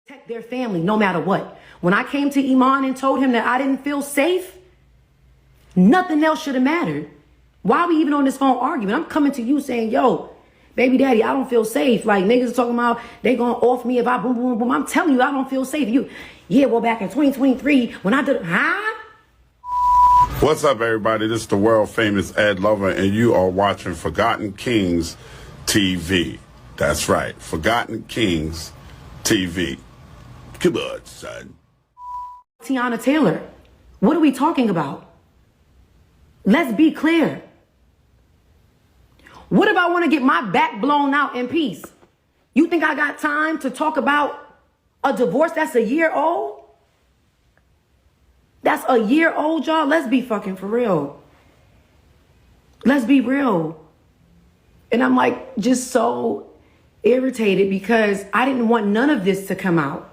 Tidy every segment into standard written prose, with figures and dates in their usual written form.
protect their family no matter what. When I came to Iman and told him that I didn't feel safe, nothing else should have mattered. Why are we even on this phone arguing? I'm coming to you saying, yo, baby daddy, I don't feel safe. Like, niggas talking about they gonna off me if I boom, boom, boom. I'm telling you, I don't feel safe. Well, back in 2023, when I did, What's up, everybody? This is the world famous Ed Lover, and you are watching Forgotten Kings TV. That's right, Forgotten Kings TV. Come on, son. Teyana Taylor, what are we talking about? Let's be clear. What if I want to get my back blown out in peace? You think I got time to talk about a divorce that's a year old? That's a year old, y'all. Let's be fucking for real. Let's be real. And I'm like just so irritated because I didn't want none of this to come out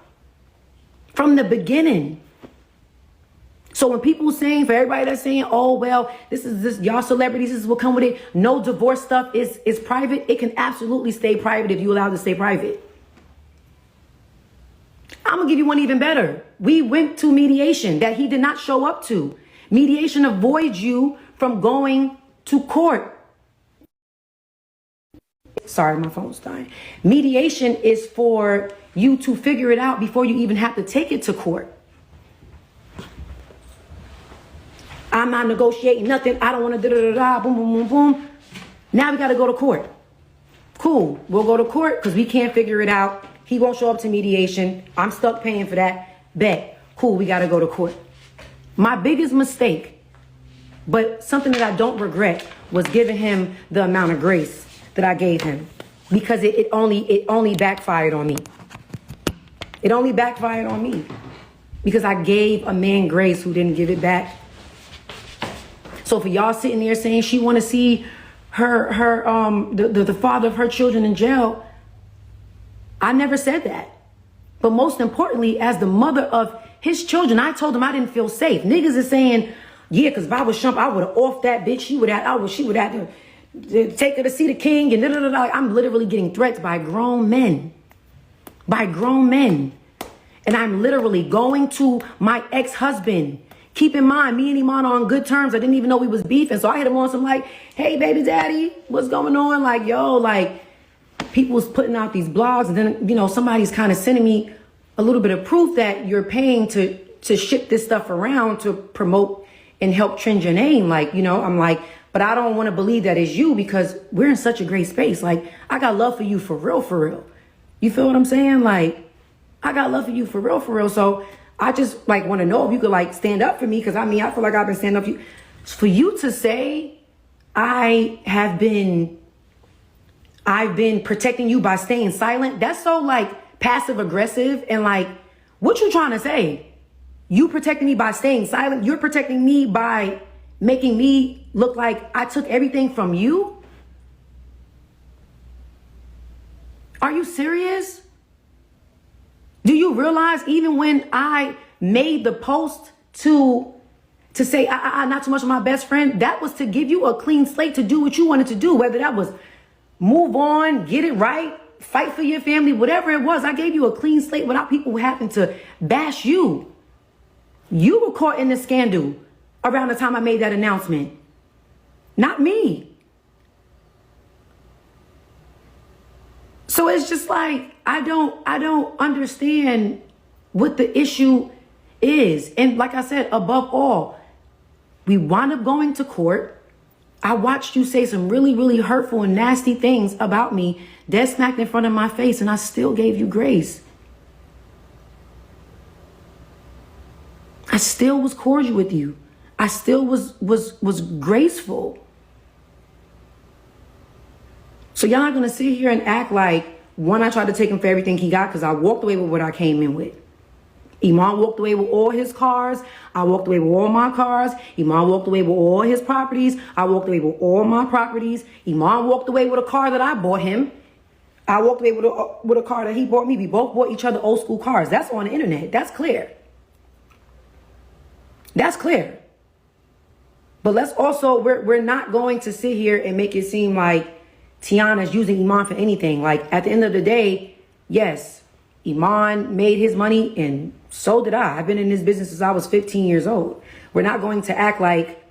from the beginning. So when people saying, for everybody that's saying, oh, well, this y'all celebrities, this is what come with it. No divorce stuff is private. It can absolutely stay private if you allow it to stay private. I'm going to give you one even better. We went to mediation that he did not show up to. Mediation avoids you from going to court. Sorry, my phone's dying. Mediation is for you to figure it out before you even have to take it to court. I'm not negotiating nothing. I don't want to da-da-da-da, boom, boom, boom, boom. Now we got to go to court. Cool. We'll go to court because we can't figure it out. He won't show up to mediation. I'm stuck paying for that. Bet. Cool. We got to go to court. My biggest mistake, but something that I don't regret, was giving him the amount of grace that I gave him, because it only backfired on me. It only backfired on me because I gave a man grace who didn't give it back. So for y'all sitting there saying she want to see the father of her children in jail, I never said that. But most importantly, as the mother of his children, I told him I didn't feel safe. Niggas is saying, yeah, because if I was Shump, I would have offed that bitch. She would have to take her to see the king and da-da-da-da. I'm literally getting threats by grown men. By grown men. And I'm literally going to my ex-husband. Keep in mind, me and Iman are on good terms. I didn't even know we was beefing. So I hit him on some like, hey, baby daddy, what's going on? Like, yo, like, people was putting out these blogs. And then, you know, somebody's kind of sending me a little bit of proof that you're paying to ship this stuff around to promote and help trend your name. Like, you know, I'm like, but I don't want to believe that it's you because we're in such a great space. Like, I got love for you for real, for real. You feel what I'm saying? Like, I got love for you for real, for real. So I just like want to know if you could like stand up for me. Cause I mean, I feel like I've been standing up for you to say I've been protecting you by staying silent. That's so like passive aggressive. And like, what you trying to say? You protecting me by staying silent. You're protecting me by making me look like I took everything from you. Are you serious? Do you realize even when I made the post to say not too much of my best friend, that was to give you a clean slate to do what you wanted to do, whether that was move on, get it right, fight for your family, whatever it was. I gave you a clean slate without people having to bash you. You were caught in the scandal around the time I made that announcement, not me. So it's just like, I don't understand what the issue is. And like I said, above all, we wound up going to court. I watched you say some really, really hurtful and nasty things about me, dead smacked in front of my face, and I still gave you grace. I still was cordial with you. I still was graceful. So y'all not gonna sit here and act like, one, I tried to take him for everything he got because I walked away with what I came in with. Iman walked away with all his cars. I walked away with all my cars. Iman walked away with all his properties. I walked away with all my properties. Iman walked away with a car that I bought him. I walked away with a car that he bought me. We both bought each other old school cars. That's on the internet. That's clear. That's clear. But let's also, we're not going to sit here and make it seem like Teyana's using Iman for anything. Like, at the end of the day, yes, Iman made his money, and so did I. I've been in this business since I was 15 years old. We're not going to act like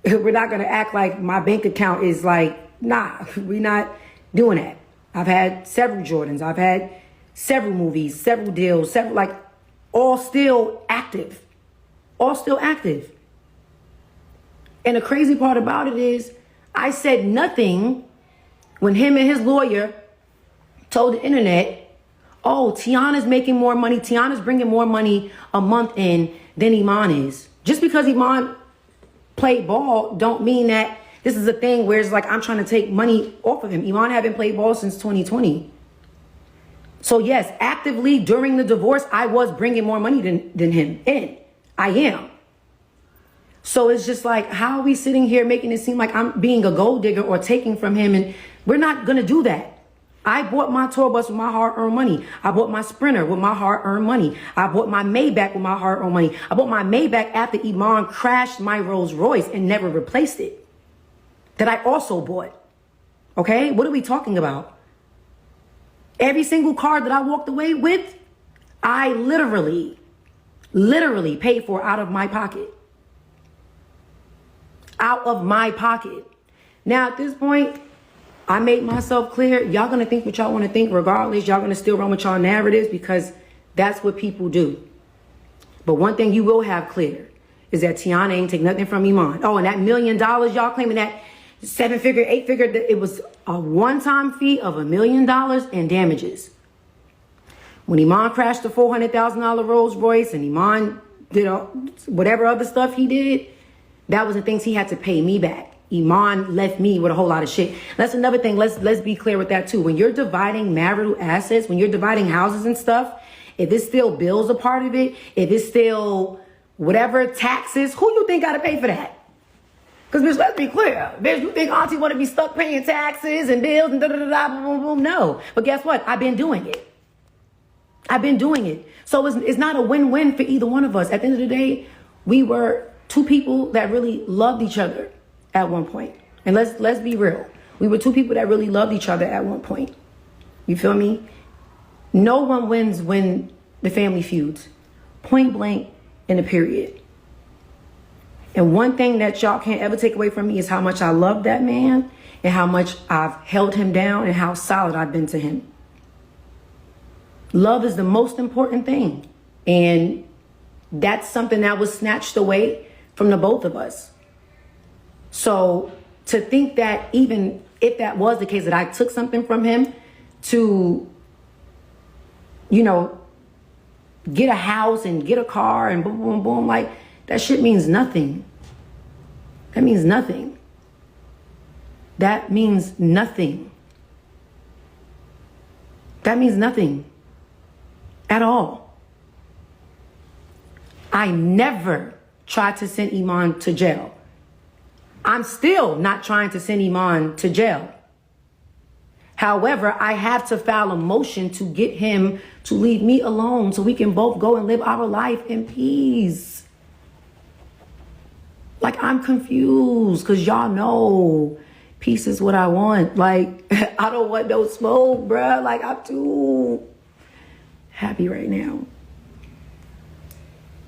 my bank account is like, nah, we're not doing that. I've had several Jordans. I've had several movies, several deals, all still active. All still active. And the crazy part about it is I said nothing when him and his lawyer told the internet, oh, Teyana's making more money. Teyana's bringing more money a month in than Iman is. Just because Iman played ball don't mean that this is a thing where it's like I'm trying to take money off of him. Iman haven't played ball since 2020. So yes, actively during the divorce, I was bringing more money than him in. I am. So it's just like, how are we sitting here making it seem like I'm being a gold digger or taking from him? And we're not going to do that. I bought my tour bus with my hard-earned money. I bought my Sprinter with my hard-earned money. I bought my Maybach with my hard-earned money. I bought my Maybach after Iman crashed my Rolls Royce and never replaced it. That I also bought. Okay? What are we talking about? Every single car that I walked away with, I literally paid for out of my pocket. Out of my pocket. Now, at this point, I made myself clear. Y'all gonna think what y'all want to think regardless. Y'all gonna still run with y'all narratives because that's what people do. But one thing you will have clear is that Teyana ain't take nothing from Iman. Oh, and that $1 million, y'all claiming that 7-figure, 8-figure, it was a one-time fee of $1 million in damages. When Iman crashed the $400,000 Rolls Royce and Iman did whatever other stuff he did, that was the things he had to pay me back. Iman left me with a whole lot of shit. That's another thing. Let's be clear with that too. When you're dividing marital assets, when you're dividing houses and stuff, if it's still bills a part of it, if it's still whatever taxes, who you think got to pay for that? Because bitch, let's be clear. Bitch, you think auntie want to be stuck paying taxes and bills and da-da-da-da, boom, boom, boom? No. But guess what? I've been doing it. I've been doing it. So it's not a win-win for either one of us. At the end of the day, we were two people that really loved each other at one point. And let's be real. We were two people that really loved each other at one point. You feel me? No one wins when the family feuds. Point blank in a period. And one thing that y'all can't ever take away from me is how much I love that man and how much I've held him down and how solid I've been to him. Love is the most important thing. And that's something that was snatched away from the both of us. So to think that even if that was the case, that I took something from him to, get a house and get a car and boom, boom, boom, like that shit means nothing. That means nothing. That means nothing. That means nothing at all. I never tried to send Iman to jail. I'm still not trying to send Iman to jail. However, I have to file a motion to get him to leave me alone so we can both go and live our life in peace. Like, I'm confused because y'all know peace is what I want. Like, I don't want no smoke, bruh. Like, I'm too happy right now.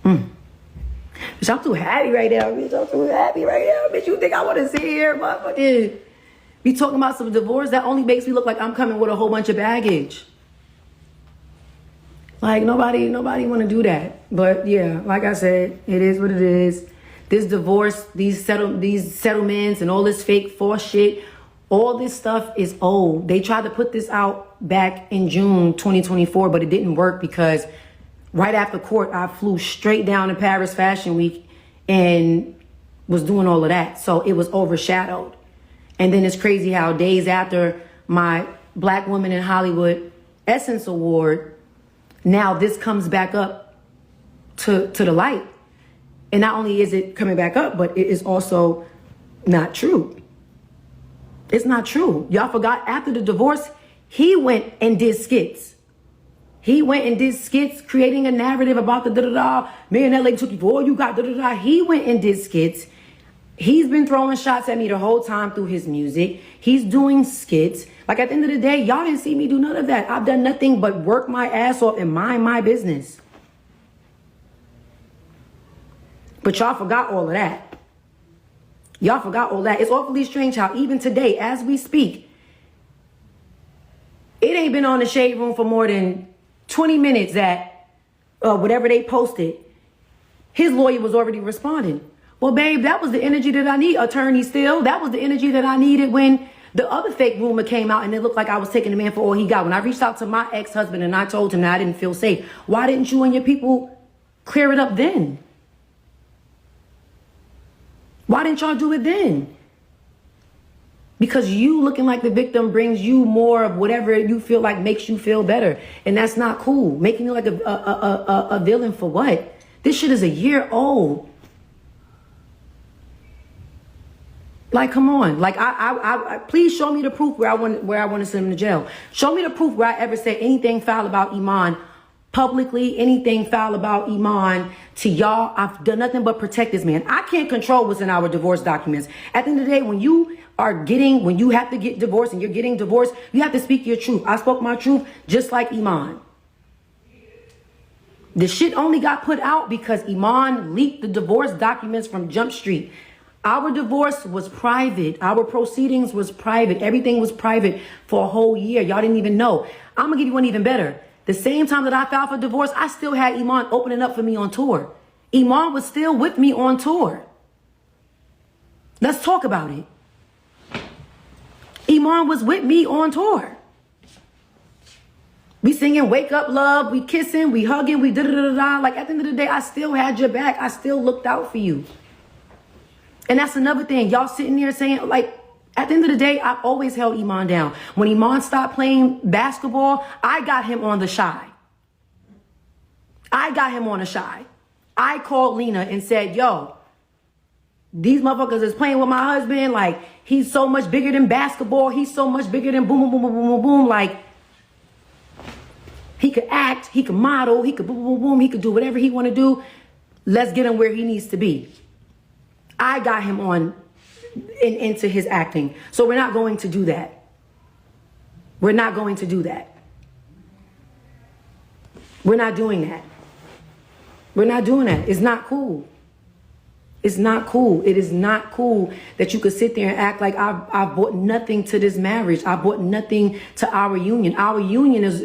Bitch, I'm too happy right now, bitch. I'm too happy right now, bitch. You think I want to sit here, motherfucker? Be talking about some divorce? That only makes me look like I'm coming with a whole bunch of baggage. Like, nobody want to do that. But yeah, like I said, it is what it is. This divorce, these settlements and all this fake false shit, all this stuff is old. They tried to put this out back in June 2024, but it didn't work because right after court, I flew straight down to Paris Fashion Week and was doing all of that. So it was overshadowed. And then it's crazy how days after my Black Woman in Hollywood Essence Award, now this comes back up to the light. And not only is it coming back up, but it is also not true. It's not true. Y'all forgot after the divorce, he went and did skits. He went and did skits, creating a narrative about the da-da-da. Me and that lady took you for all you got, da-da-da. He went and did skits He's been throwing shots at me the whole time through his music. He's doing skits. Like, at the end of the day, y'all didn't see me do none of that. I've done nothing but work my ass off and mind my business. But y'all forgot all of that. Y'all forgot all that. It's awfully strange how even today, as we speak, it ain't been on the Shade Room for more than 20 minutes that whatever they posted, his lawyer was already responding. Well, babe, that was the energy that I need, attorney Still. That was the energy that I needed when the other fake rumor came out and it looked like I was taking the man for all he got. When I reached out to my ex-husband and I told him that I didn't feel safe, why didn't you and your people clear it up then? Why didn't y'all do it then? Because you looking like the victim brings you more of whatever you feel like makes you feel better. And that's not cool. Making you like a villain for what? This shit is a year old. Like, come on. Like, I please show me the proof where I want to send him to jail. Show me the proof where I ever said anything foul about Iman publicly, anything foul about Iman to y'all. I've done nothing but protect this man. I can't control what's in our divorce documents. At the end of the day, when you have to get divorced and you're getting divorced, you have to speak your truth. I spoke my truth just like Iman. The shit only got put out because Iman leaked the divorce documents from Jump Street. Our divorce was private. Our proceedings was private. Everything was private for a whole year. Y'all didn't even know. I'm going to give you one even better. The same time that I filed for divorce, I still had Iman opening up for me on tour. Iman was still with me on tour. Let's talk about it. Iman was with me on tour. We singing Wake Up Love, we kissing, we hugging, we da-da-da-da-da. Like, at the end of the day, I still had your back. I still looked out for you. And that's another thing. Y'all sitting there saying, like, at the end of the day, I've always held Iman down. When Iman stopped playing basketball, I got him on the shy. I called Lena and said, yo, these motherfuckers is playing with my husband. Like, he's so much bigger than basketball. He's so much bigger than boom, boom, boom, boom, boom, boom, boom. Like, he could act, he could model, he could boom, boom, boom, he could do whatever he want to do. Let's get him where he needs to be. I got him on into his acting. So we're not going to do that. We're not going to do that. We're not doing that. We're not doing that. It's not cool. It's not cool. It is not cool that you could sit there and act like I brought nothing to this marriage. I brought nothing to our union. Our union is,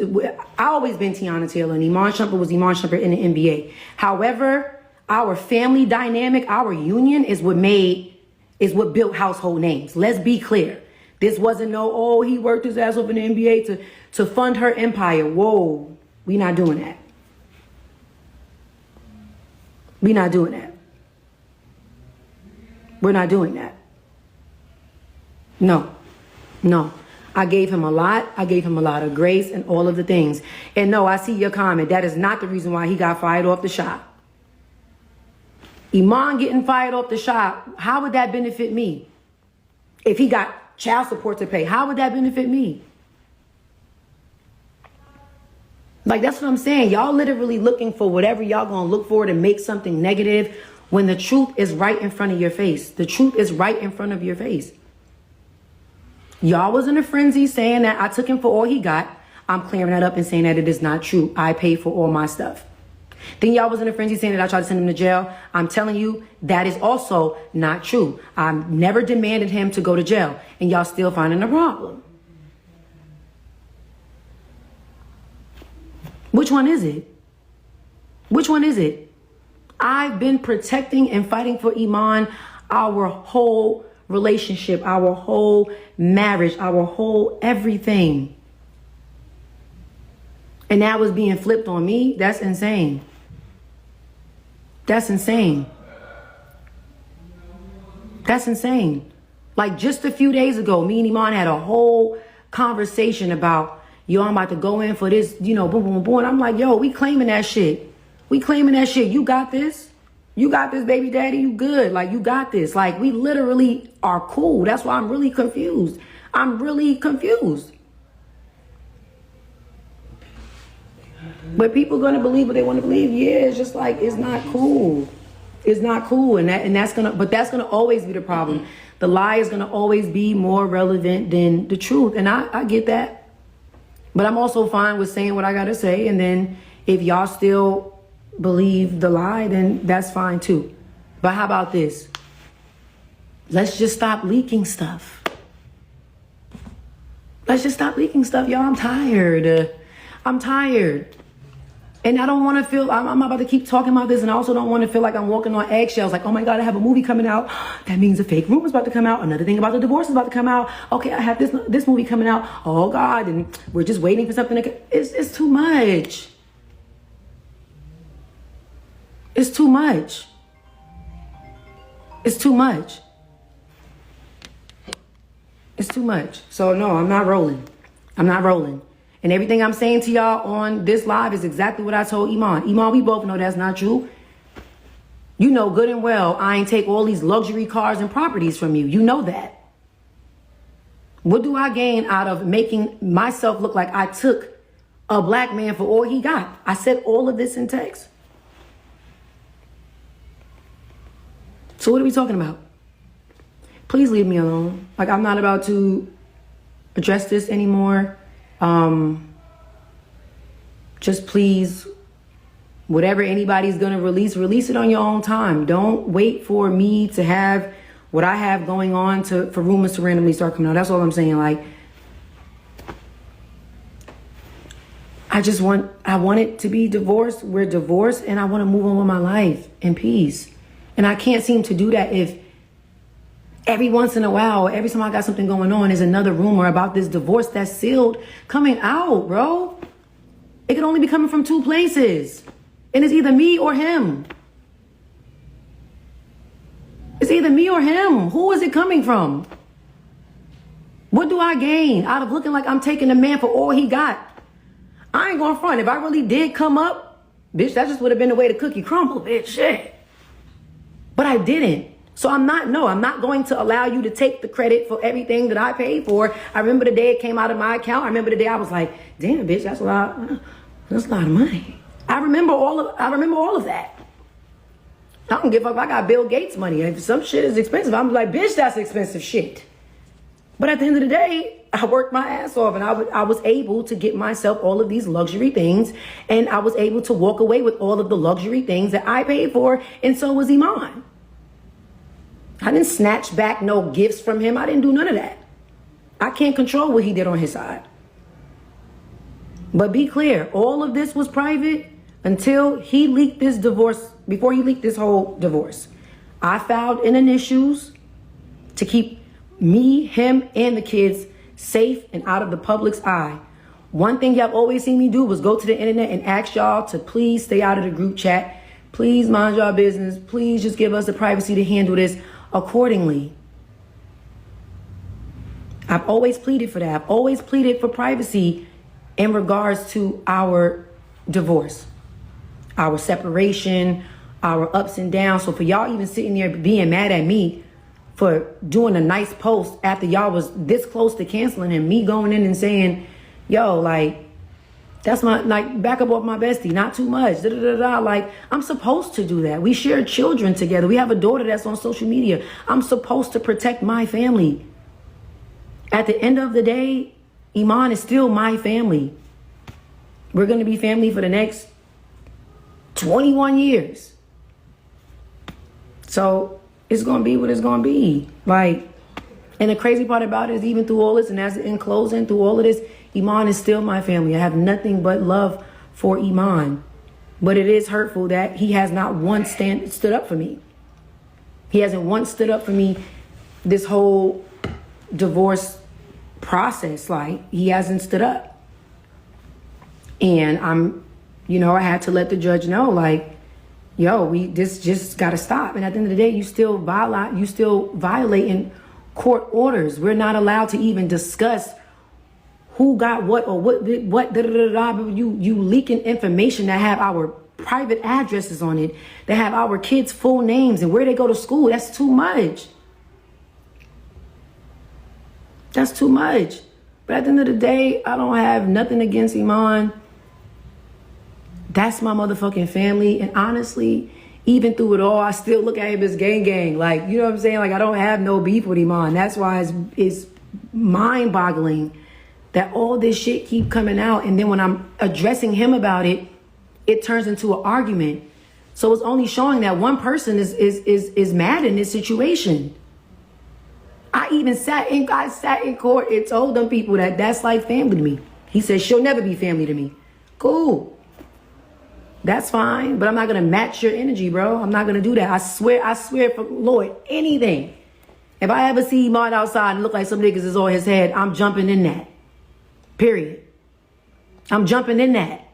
I always been Teyana Taylor, and Iman Shumpert was Iman Shumpert in the NBA. However, our family dynamic, our union is what built household names. Let's be clear. This wasn't he worked his ass off in the NBA to fund her empire. Whoa, we not doing that. We not doing that. We're not doing that. No. I gave him a lot. I gave him a lot of grace and all of the things. And no, I see your comment. That is not the reason why he got fired off the shop. Iman getting fired off the shop, how would that benefit me? If he got child support to pay, how would that benefit me? Like, that's what I'm saying. Y'all literally looking for whatever y'all gonna look for to make something negative when the truth is right in front of your face. The truth is right in front of your face. Y'all was in a frenzy saying that I took him for all he got. I'm clearing that up and saying that it is not true. I paid for all my stuff. Then y'all was in a frenzy saying that I tried to send him to jail. I'm telling you, that is also not true. I never demanded him to go to jail. And y'all still finding a problem. Which one is it? Which one is it? I've been protecting and fighting for Iman our whole relationship, our whole marriage, our whole everything. And that was being flipped on me. That's insane. That's insane. That's insane. Like, just a few days ago, me and Iman had a whole conversation about, yo, I'm about to go in for this, boom, boom, boom, boom. And I'm like, yo, we claiming that shit. We claiming that shit. You got this. You got this, baby daddy. You good. Like, you got this. Like, we literally are cool. That's why I'm really confused. I'm really confused. But people going to believe what they want to believe. Yeah, it's just like, it's not cool. It's not cool, and that's gonna always be the problem. The lie is gonna always be more relevant than the truth, and I get that. But I'm also fine with saying what I gotta say, and then if y'all still believe the lie, then that's fine too. But how about this? Let's just stop leaking stuff. Let's just stop leaking stuff, y'all. I'm tired. I'm tired. And I don't want to feel, I'm about to keep talking about this, and I also don't want to feel like I'm walking on eggshells. Like, oh my God, I have a movie coming out. That means a fake rumor is about to come out. Another thing about the divorce is about to come out. Okay, I have this movie coming out. Oh God, and we're just waiting for something to, it's too much. It's too much. It's too much. It's too much. So no, I'm not rolling. I'm not rolling. And everything I'm saying to y'all on this live is exactly what I told Iman. Iman, we both know that's not true. You know good and well I ain't take all these luxury cars and properties from you. You know that. What do I gain out of making myself look like I took a black man for all he got? I said all of this in text. So what are we talking about? Please leave me alone. Like, I'm not about to address this anymore. Just please, whatever anybody's gonna release it on your own time. Don't wait for me to have what I have going on for rumors to randomly start coming out. That's all I'm saying. Like, I want it to be divorced. We're divorced, and I want to move on with my life in peace. And I can't seem to do that if every once in a while, every time I got something going on, is another rumor about this divorce that's sealed coming out, bro. It can only be coming from two places. And it's either me or him. It's either me or him. Who is it coming from? What do I gain out of looking like I'm taking the man for all he got? I ain't going front. If I really did come up, bitch, that just would have been the way the cookie crumbled, bitch, shit. But I didn't. So I'm not going to allow you to take the credit for everything that I paid for. I remember the day it came out of my account. I remember the day I was like, damn, bitch, that's a lot of money. I remember all of that. I don't give a fuck if I got Bill Gates money. If some shit is expensive, I'm like, bitch, that's expensive shit. But at the end of the day, I worked my ass off, and I was able to get myself all of these luxury things, and I was able to walk away with all of the luxury things that I paid for, and so was Iman. I didn't snatch back no gifts from him. I didn't do none of that. I can't control what he did on his side. But be clear, all of this was private until he leaked this divorce, before he leaked this whole divorce. I filed in issues to keep me, him, and the kids safe and out of the public's eye. One thing y'all always seen me do was go to the internet and ask y'all to please stay out of the group chat. Please mind y'all business. Please just give us the privacy to handle this accordingly. I've always pleaded for that. I've always pleaded for privacy in regards to our divorce, our separation, our ups and downs. So for y'all even sitting there being mad at me for doing a nice post after y'all was this close to canceling him, me going in and saying, yo, like, that's my, like, back up off my bestie, not too much, Like, I'm supposed to do that. We share children together. We have a daughter that's on social media. I'm supposed to protect my family. At the end of the day, Iman is still my family. We're going to be family for the next 21 years. So it's going to be what it's going to be. Like, and the crazy part about it is, even through all this, and as in closing, through all of this, Iman is still my family. I have nothing but love for Iman. But it is hurtful that he has not once stood up for me. He hasn't once stood up for me this whole divorce process. Like, he hasn't stood up. And I had to let the judge know, like, yo, this just got to stop. And at the end of the day, you still violating court orders. We're not allowed to even discuss who got what or what. You leaking information that have our private addresses on it, that have our kids' full names and where they go to school. That's too much. That's too much. But at the end of the day, I don't have nothing against Iman. That's my motherfucking family. And honestly, even through it all, I still look at him as gang gang. Like, you know what I'm saying? Like, I don't have no beef with Iman. That's why it's mind boggling that all this shit keep coming out. And then when I'm addressing him about it, it turns into an argument. So it's only showing that one person is mad in this situation. I even sat in court and told them people that that's like family to me. He said, she'll never be family to me. Cool. That's fine, but I'm not going to match your energy, bro. I'm not going to do that. I swear for Lord, anything. If I ever see Iman outside and look like some niggas is on his head, I'm jumping in that. Period. I'm jumping in that.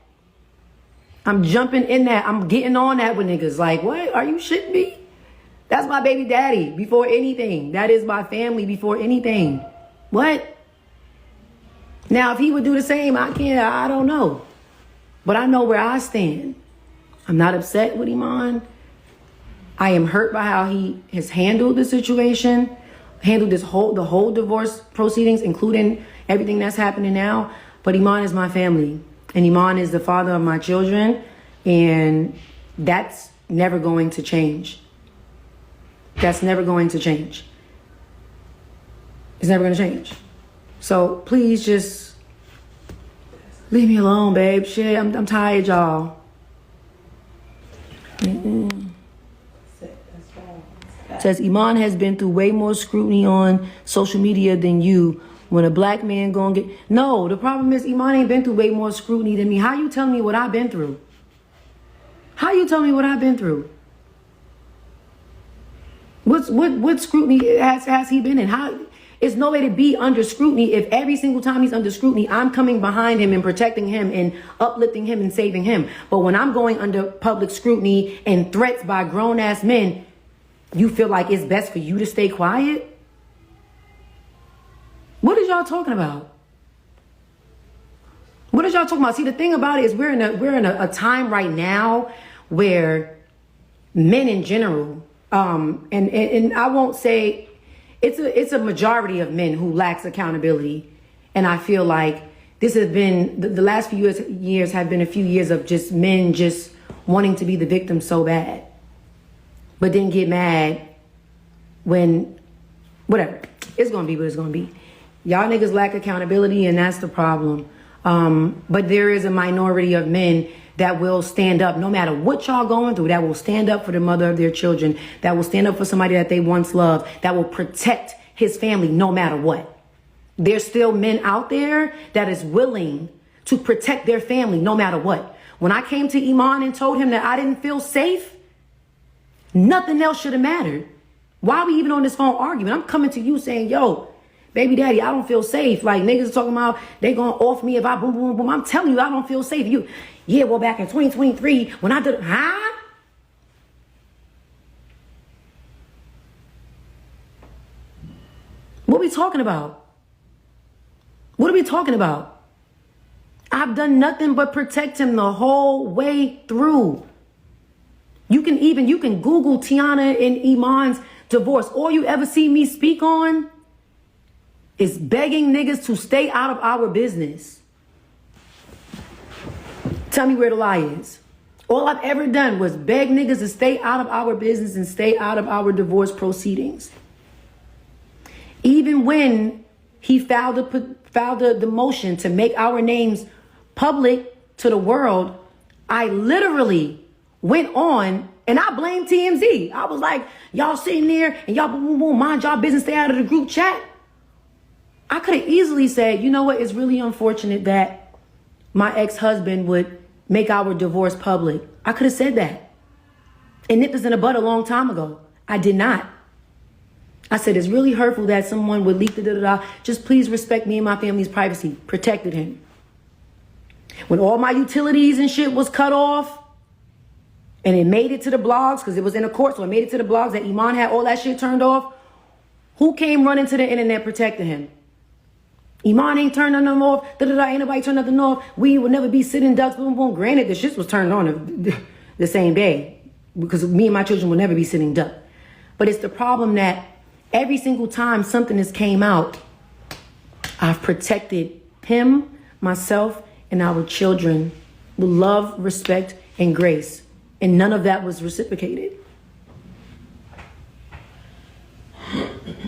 I'm jumping in that. I'm getting on that with niggas. Like, what? Are you shitting me? That's my baby daddy before anything. That is my family before anything. What? Now, if he would do the same, I don't know. But I know where I stand. I'm not upset with Iman. I am hurt by how he has handled the situation, handled the whole divorce proceedings, including everything that's happening now. But Iman is my family. And Iman is the father of my children. And that's never going to change. That's never going to change. It's never going to change. So please just leave me alone, babe. Shit, I'm tired, y'all. Says Iman has been through way more scrutiny on social media than you. When a black man gonna get... No, the problem is Iman ain't been through way more scrutiny than me. How you telling me what I've been through? How you telling me what I've been through? What scrutiny has he been in? How... It's no way to be under scrutiny if every single time he's under scrutiny, I'm coming behind him and protecting him and uplifting him and saving him. But when I'm going under public scrutiny and threats by grown-ass men, you feel like it's best for you to stay quiet? What is y'all talking about? What is y'all talking about? See, the thing about it is we're in a time right now where men in general, and I won't say... It's a majority of men who lacks accountability. And I feel like this has been, the last few years have been a few years of just men just wanting to be the victim so bad. But then get mad when, whatever. It's going to be what it's going to be. Y'all niggas lack accountability and that's the problem. But there is a minority of men that will stand up no matter what y'all going through, that will stand up for the mother of their children, that will stand up for somebody that they once loved, that will protect his family no matter what. There's still men out there that is willing to protect their family no matter what. When I came to Iman and told him that I didn't feel safe, nothing else should have mattered. Why are we even on this phone arguing? I'm coming to you saying, yo, baby daddy, I don't feel safe. Like niggas are talking about they gonna off me if I boom, boom, boom. I'm telling you, I don't feel safe. Yeah, well, back in 2023, when I did, What are we talking about? What are we talking about? I've done nothing but protect him the whole way through. You can Google Teyana and Iman's divorce. All you ever see me speak on is begging niggas to stay out of our business. Tell me where the lie is. All I've ever done was beg niggas to stay out of our business and stay out of our divorce proceedings. Even when he filed the motion to make our names public to the world, I literally went on and I blamed TMZ. I was like, y'all sitting there and y'all boom, boom, boom, mind y'all business, stay out of the group chat. I could have easily said, you know what? It's really unfortunate that my ex-husband would make our divorce public. I could have said that and nipped this in the bud a long time ago. I did not. I said, it's really hurtful that someone would leak the da-da-da. Just please respect me and my family's privacy. Protected him. When all my utilities and shit was cut off and it made it to the blogs, because it was in a court, so it made it to the blogs that Iman had all that shit turned off. Who came running to the internet protecting him? Iman ain't turned nothing off. Ain't nobody turned nothing off. We would never be sitting ducks. Boom, boom. Granted, the shit was turned on the same day because me and my children will never be sitting duck. But it's the problem that every single time something has came out, I've protected him, myself, and our children with love, respect, and grace. And none of that was reciprocated.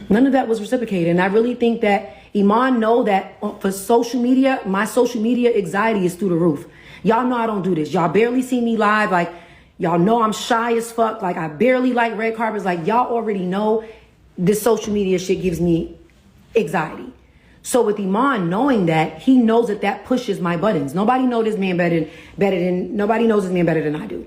None of that was reciprocated. And I really think that Iman know that for social media, my social media anxiety is through the roof. Y'all know I don't do this. Y'all barely see me live. Like, y'all know I'm shy as fuck. Like, I barely like red carpets. Like, y'all already know this social media shit gives me anxiety. So with Iman knowing that, he knows that that pushes my buttons. Nobody knows this man better than nobody knows this man better than I do.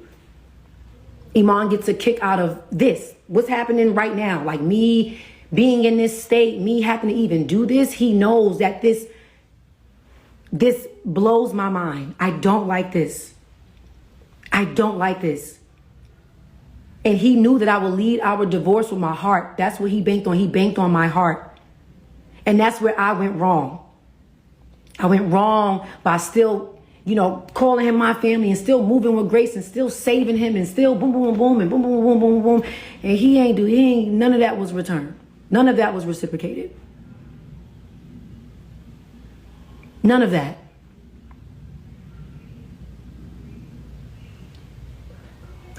Iman gets a kick out of this. What's happening right now? Like, me being in this state, me having to even do this, he knows that this blows my mind. I don't like this. I don't like this. And he knew that I would lead our divorce with my heart. That's what he banked on. He banked on my heart. And that's where I went wrong. I went wrong by still, calling him my family and still moving with grace and still saving him and still boom, boom, boom, and boom, boom, boom, boom, boom. And none of that was returned. None of that was reciprocated. None of that.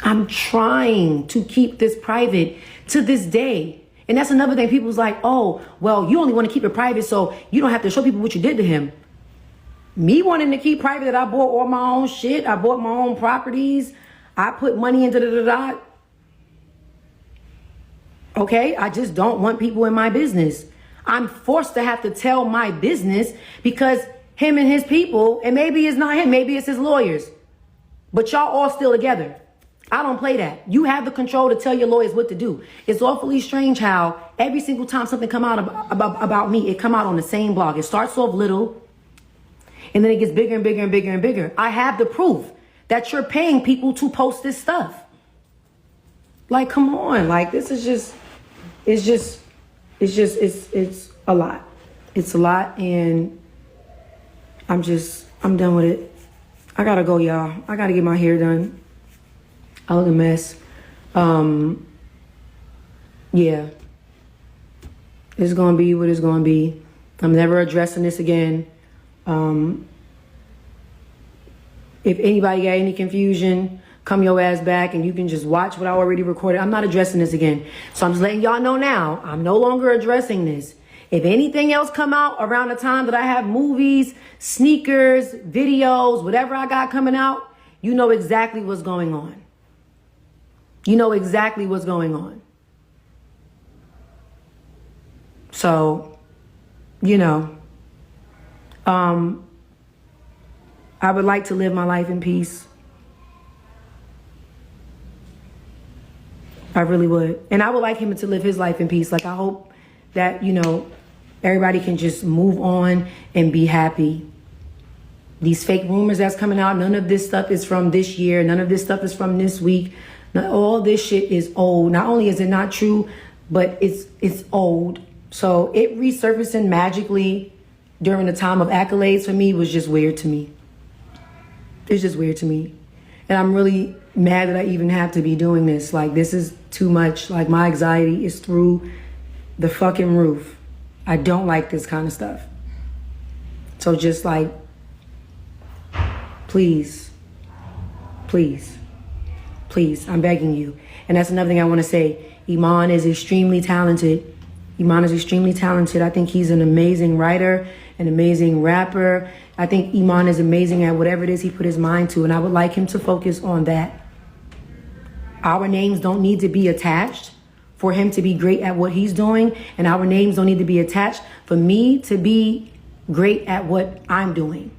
I'm trying to keep this private to this day. And that's another thing. People's like, oh, well, you only want to keep it private so you don't have to show people what you did to him. Me wanting to keep private that I bought all my own shit. I bought my own properties. I put money into da-da-da-da. Okay? I just don't want people in my business. I'm forced to have to tell my business because him and his people, and maybe it's not him, maybe it's his lawyers. But y'all all still together. I don't play that. You have the control to tell your lawyers what to do. It's awfully strange how every single time something come out about me, it come out on the same blog. It starts off little, and then it gets bigger and bigger and bigger and bigger. I have the proof that you're paying people to post this stuff. Like, come on. Like, this is just, it's a lot. It's a lot, and I'm done with it. I gotta go, y'all. I gotta get my hair done. I look a mess. Yeah. It's gonna be what it's gonna be. I'm never addressing this again. If anybody got any confusion, come your ass back and you can just watch what I already recorded. I'm not addressing this again. So I'm just letting y'all know now, I'm no longer addressing this. If anything else come out around the time that I have movies, sneakers, videos, whatever I got coming out, you know exactly what's going on. You know exactly what's going on. So, I would like to live my life in peace. I really would. And I would like him to live his life in peace. Like, I hope that, everybody can just move on and be happy. These fake rumors that's coming out, none of this stuff is from this year. None of this stuff is from this week. All this shit is old. Not only is it not true, but it's old. So it resurfacing magically during the time of accolades for me was just weird to me. It's just weird to me. And I'm really mad that I even have to be doing this. Like, this is too much. Like, my anxiety is through the fucking roof. I don't like this kind of stuff. So just like, please, I'm begging you. And that's another thing I want to say. Iman is extremely talented. I think he's an amazing writer, an amazing rapper. I think Iman is amazing at whatever it is he put his mind to. And I would like him to focus on that. Our names don't need to be attached for him to be great at what he's doing. And our names don't need to be attached for me to be great at what I'm doing.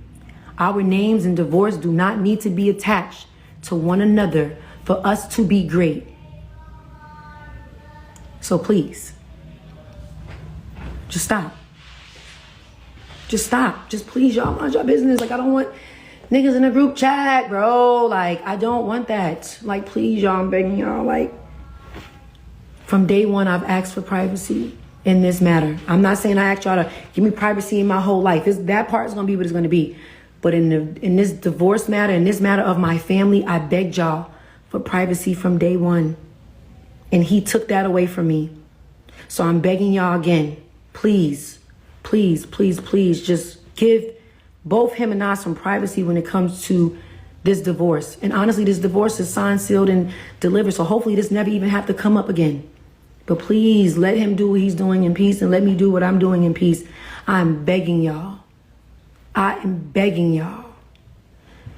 Our names in divorce do not need to be attached to one another for us to be great. So please, just stop. Just please, y'all mind your business. Like, I don't want niggas in a group chat, bro. Like, I don't want that. Like, please, y'all, I'm begging y'all. Like, from day one, I've asked for privacy in this matter. I'm not saying I asked y'all to give me privacy in my whole life. That part is going to be what it's going to be. But in this divorce matter, in this matter of my family, I begged y'all for privacy from day one. And he took that away from me. So I'm begging y'all again, please, just give both him and I some privacy when it comes to this divorce. And honestly, this divorce is signed, sealed, and delivered. So hopefully this never even have to come up again. But please let him do what he's doing in peace and let me do what I'm doing in peace. I'm begging y'all. I am begging y'all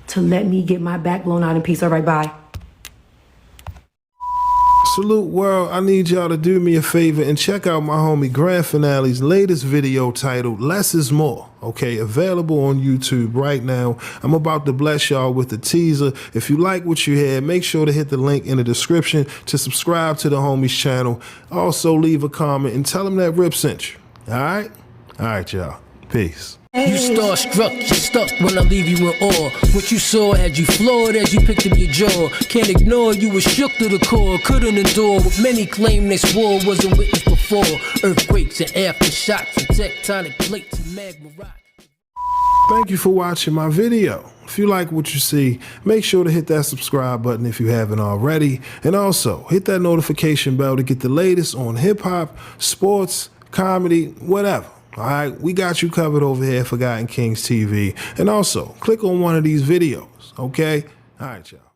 to let me get my back blown out in peace. All right, bye. Salute world, I need y'all to do me a favor and check out my homie Grand Finale's latest video titled Less is More, okay, available on YouTube right now. I'm about to bless y'all with a teaser. If you like what you hear, make sure to hit the link in the description to subscribe to the homie's channel. Also leave a comment and tell him that Rip sent you, alright? Alright y'all, peace. You starstruck, you're stuck when I leave you in awe. What you saw had you floored as you picked up your jaw. Can't ignore you were shook to the core. Couldn't endure what many claim this war wasn't witnessed before. Earthquakes and aftershocks and tectonic plates and magma rock. Thank you for watching my video. If you like what you see, make sure to hit that subscribe button if you haven't already. And also, hit that notification bell to get the latest on hip-hop, sports, comedy, whatever. All right, we got you covered over here at Forgotten Kings TV. And also, click on one of these videos, okay? All right, y'all.